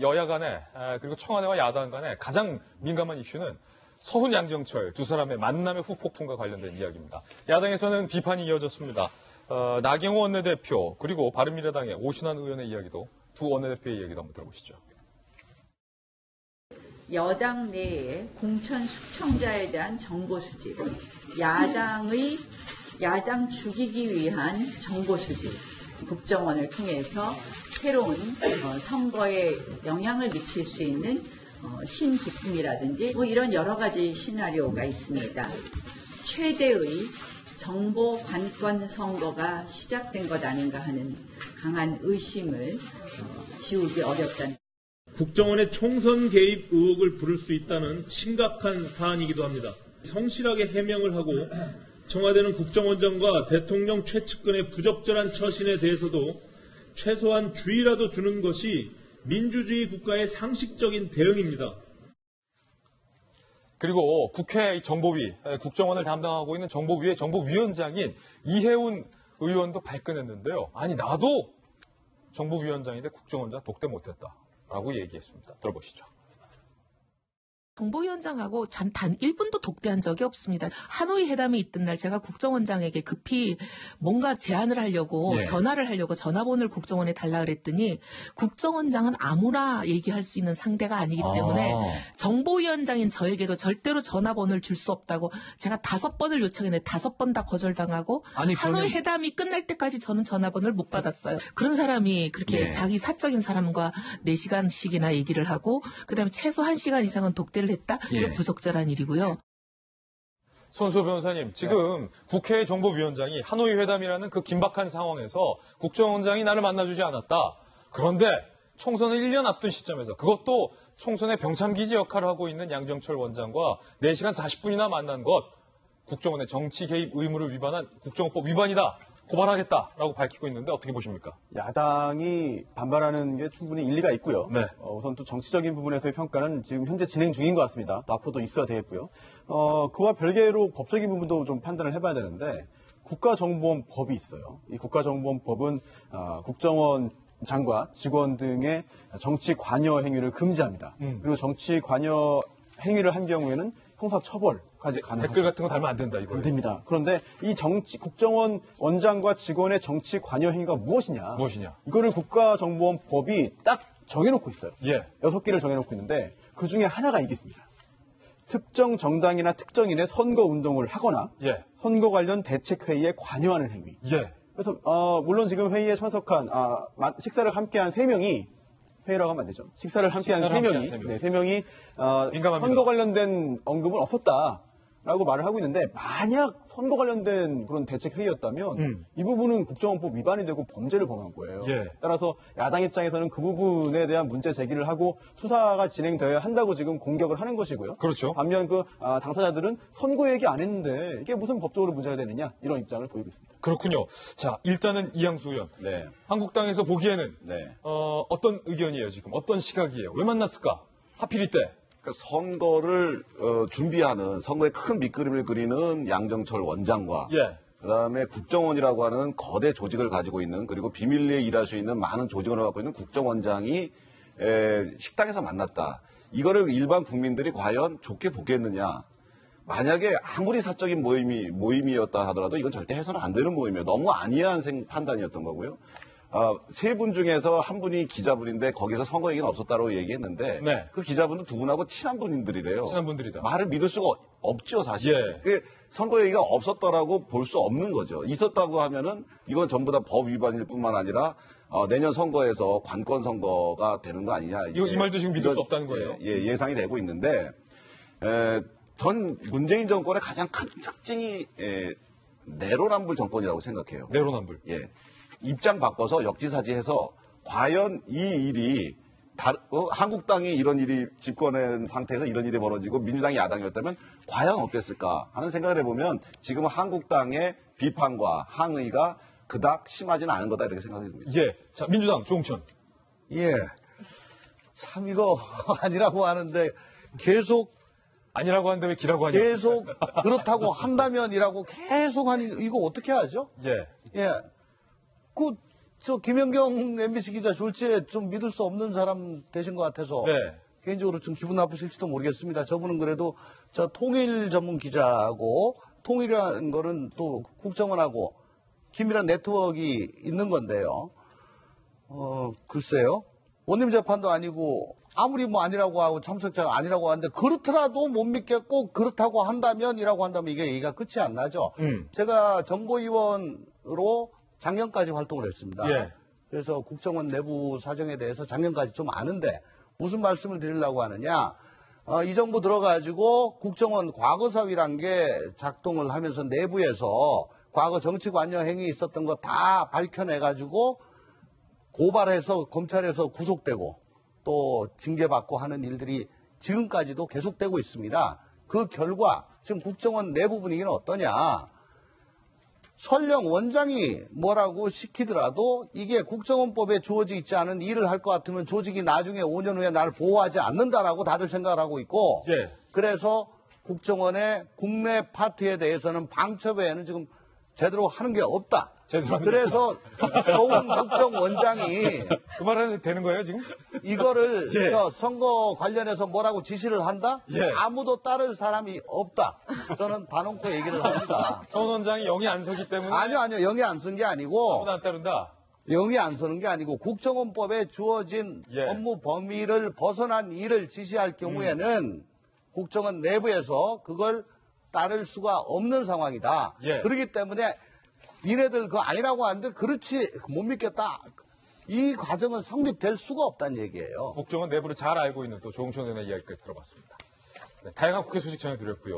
여야 간에 그리고 청와대와 야당 간에 가장 민감한 이슈는 서훈 양정철 두 사람의 만남의 후폭풍과 관련된 이야기입니다. 야당에서는 비판이 이어졌습니다. 나경원 원내대표 그리고 바른미래당의 오신환 의원의 이야기도 두 원내대표의 이야기도 한번 들어보시죠. 여당 내에 공천 숙청자에 대한 정보 수집, 야당 죽이기 위한 정보 수집, 국정원을 통해서 새로운 선거에 영향을 미칠 수 있는 신기품이라든지 이런 여러 가지 시나리오가 있습니다. 최대의 정보 관권 선거가 시작된 것 아닌가 하는 강한 의심을 지우기 어렵다는. 국정원의 총선 개입 의혹을 부를 수 있다는 심각한 사안이기도 합니다. 성실하게 해명을 하고 청와대는 국정원장과 대통령 최측근의 부적절한 처신에 대해서도 최소한 주의라도 주는 것이 민주주의 국가의 상식적인 대응입니다. 그리고 국회 정보위, 국정원을 담당하고 있는 정보위의 정보위원장인 이해운 의원도 발끈했는데요. 아니 나도 정보위원장인데 국정원장 독대 못했다라고 얘기했습니다. 들어보시죠. 정보위원장하고 단 1분도 독대한 적이 없습니다. 하노이 회담이 있던 날 제가 국정원장에게 급히 뭔가 제안을 하려고 전화를 하려고 전화번호를 국정원에 달라 그랬더니 국정원장은 아무나 얘기할 수 있는 상대가 아니기 때문에 정보위원장인 저에게도 절대로 전화번호를 줄 수 없다고 제가 5번을 요청했는데 5번 다 거절당하고 하노이 회담이 끝날 때까지 저는 전화번호를 못 받았어요. 그런 사람이 그렇게 자기 사적인 사람과 4시간씩이나 얘기를 하고 그다음에 최소 1시간 이상은 독대를 했다? 이건 부적절한 일이고요. 손수호 변호사님, 지금 국회 정보위원장이 하노이 회담이라는 그 긴박한 상황에서 국정원장이 나를 만나주지 않았다. 그런데 총선을 1년 앞둔 시점에서 그것도 총선의 병참기지 역할을 하고 있는 양정철 원장과 4시간 40분이나 만난 것, 국정원의 정치 개입 의무를 위반한 국정원법 위반이다. 고발하겠다라고 밝히고 있는데 어떻게 보십니까? 야당이 반발하는 게 충분히 일리가 있고요. 네. 우선 또 정치적인 부분에서의 평가는 지금 현재 진행 중인 것 같습니다. 또 앞으로도 있어야 되겠고요. 그와 별개로 법적인 부분도 좀 판단을 해봐야 되는데 국가정보원법이 있어요. 이 국가정보원법은 국정원장과 직원 등의 정치 관여 행위를 금지합니다. 그리고 정치 관여 행위를 한 경우에는 형사처벌까지 가능합니다. 댓글 같은 거 달면 안 된다, 이거. 안 됩니다. 그런데 이 국정원 원장과 직원의 정치 관여 행위가 무엇이냐? 이거를 국가정보원법이 딱 정해놓고 있어요. 6개를 정해놓고 있는데 그 중에 하나가 이게 있습니다. 특정 정당이나 특정인의 선거 운동을 하거나 선거 관련 대책회의에 관여하는 행위. 그래서 물론 지금 회의에 참석한 식사를 함께한 3명이 회의라고 하면 안 되죠. 식사를 함께한 3명이 선거 관련된 언급은 없었다라고 말을 하고 있는데 만약 선거 관련된 그런 대책 회의였다면 이 부분은 국정원법 위반이 되고 범죄를 범한 거예요. 따라서 야당 입장에서는 그 부분에 대한 문제 제기를 하고 수사가 진행되어야 한다고 지금 공격을 하는 것이고요. 그렇죠. 반면 당사자들은 선거 얘기 안 했는데 이게 무슨 법적으로 문제가 되느냐 이런 입장을 보이고 있습니다. 그렇군요. 자, 일단은 이양수 의원. 한국당에서 보기에는 어떤 의견이에요, 지금? 어떤 시각이에요? 왜 만났을까? 하필 이때. 그러니까 선거를 준비하는 선거의 큰 밑그림을 그리는 양정철 원장과 그다음에 국정원이라고 하는 거대 조직을 가지고 있는 그리고 비밀리에 일할 수 있는 많은 조직을 갖고 있는 국정원장이 식당에서 만났다. 이거를 일반 국민들이 과연 좋게 보겠느냐. 만약에 아무리 사적인 모임이었다 하더라도 이건 절대 해서는 안 되는 모임이에요. 너무 안이한 판단이었던 거고요. 3분 중에서 한 분이 기자분인데 거기서 선거 얘기는 없었다고 얘기했는데 그 기자분도 2분하고 친한 분들이래요. 친한 분들이다. 말을 믿을 수가 없죠, 사실. 선거 얘기가 없었다라고 볼 수 없는 거죠. 있었다고 하면은 이건 전부 다 법 위반일 뿐만 아니라 내년 선거에서 관권 선거가 되는 거 아니냐. 이 말도 지금 믿을 수 없다는 거예요. 예상이 되고 있는데 전 문재인 정권의 가장 큰 특징이 내로남불 정권이라고 생각해요. 내로남불. 입장 바꿔서 역지사지해서 과연 이 일이 한국당이 이런 일이 집권한 상태에서 이런 일이 벌어지고 민주당이 야당이었다면 과연 어땠을까 하는 생각을 해보면 지금은 한국당의 비판과 항의가 그닥 심하지는 않은 거다 이렇게 생각이 듭니다. 자, 민주당 조홍천. 참 이거 아니라고 하는데 계속 아니라고 하는데 왜 기라고 하냐. 계속 그렇다고 한다면이라고 계속 하니 이거 어떻게 하죠? 저 김연경 MBC 기자 졸지에 좀 믿을 수 없는 사람 되신 것 같아서 네. 개인적으로 좀 기분 나쁘실지도 모르겠습니다. 저분은 그래도 저 통일 전문 기자고 통일이라는 거는 또 국정원하고 긴밀한 네트워크가 있는 건데요. 글쎄요. 원님 재판도 아니고 아무리 뭐 아니라고 하고 참석자가 아니라고 하는데 그렇더라도 못 믿겠고 그렇다고 한다면이라고 한다면 이게 얘기가 끝이 안 나죠. 제가 정보위원으로 작년까지 활동을 했습니다. 예. 그래서 국정원 내부 사정에 대해서 작년까지 좀 아는데 무슨 말씀을 드리려고 하느냐. 이 정부 들어가지고 국정원 과거사위란 게 작동을 하면서 내부에서 과거 정치 관여 행위 있었던 거 다 밝혀내가지고 고발해서 검찰에서 구속되고 또 징계받고 하는 일들이 지금까지도 계속되고 있습니다. 그 결과 지금 국정원 내부 분위기는 어떠냐. 설령 원장이 뭐라고 시키더라도 이게 국정원법에 주어져 있지 않은 일을 할 것 같으면 조직이 나중에 5년 후에 나를 보호하지 않는다라고 다들 생각을 하고 있고 예. 그래서 국정원의 국내 파트에 대해서는 방첩 외에는 지금 제대로 하는 게 없다. 그래서 좋은 국정원장이 그 말은 되는 거예요 지금? 이거를 예. 저 선거 관련해서 뭐라고 지시를 한다? 예. 아무도 따를 사람이 없다. 저는 단언코 얘기를 합니다. 선 원장이 영이 안 서기 때문에 아니요. 영이 안 쓴 게 아니고 아무도 안 따른다. 영이 안 서는 게 아니고 국정원법에 주어진 예. 업무 범위를 벗어난 일을 지시할 경우에는 국정원 내부에서 그걸 따를 수가 없는 상황이다. 예. 그렇기 때문에 니네들 그거 아니라고 하는데 그렇지 못 믿겠다. 이 과정은 성립될 수가 없다는 얘기예요. 국정원 내부를 잘 알고 있는 또 조홍천 의원의 이야기까지 들어봤습니다. 네, 다양한 국회 소식 전해드렸고요.